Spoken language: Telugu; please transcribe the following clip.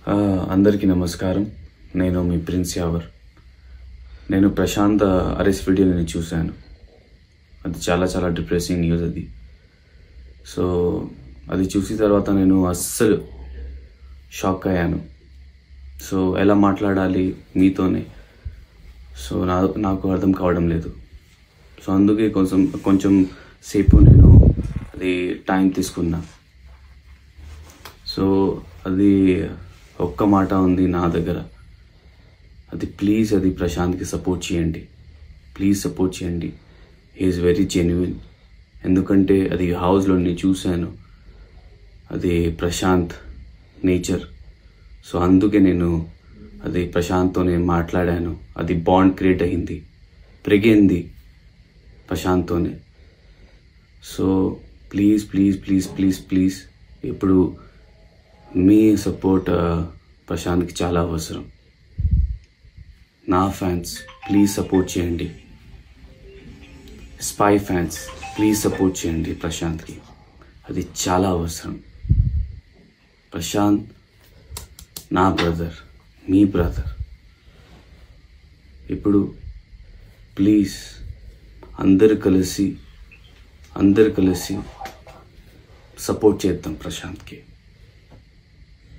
అందరికీ నమస్కారం. నేను మీ ప్రిన్స్ యావర్. నేను ప్రశాంత్ అరెస్ట్ వీడియో నేను చూశాను. అది చాలా చాలా డిప్రెసింగ్ న్యూస్ అది. సో అది చూసిన తర్వాత నేను అస్సలు షాక్ అయ్యాను. సో ఎలా మాట్లాడాలి మీతోనే సో నాకు అర్థం కావడం లేదు. సో అందుకే కొంచెం సేపు నేను అది టైం తీసుకున్నా. సో అది ఒక్క మాట ఉంది నా దగ్గర, అది ప్లీజ్ అది ప్రశాంత్కి సపోర్ట్ చేయండి, ప్లీజ్ సపోర్ట్ చేయండి. He's very genuine. ఎందుకంటే అది హౌస్లో నేను చూశాను, అది ప్రశాంత్ నేచర్. సో అందుకే నేను అది ప్రశాంత్తో నేను మాట్లాడాను. అది బాండ్ క్రియేట్ అయింది, పెరిగింది ప్రశాంత్తోనే. So please please please please please ఇప్పుడు మీ సపోర్ట్ ప్రశాంత్కి చాలా అవసరం. నా ఫ్యాన్స్ ప్లీజ్ సపోర్ట్ చేయండి, స్పై ఫ్యాన్స్ ప్లీజ్ సపోర్ట్ చేయండి ప్రశాంత్కి. అది చాలా అవసరం. ప్రశాంత్ నా బ్రదర్, మీ బ్రదర్. ఇప్పుడు ప్లీజ్ అందరు కలిసి సపోర్ట్ చేద్దాం ప్రశాంత్కి.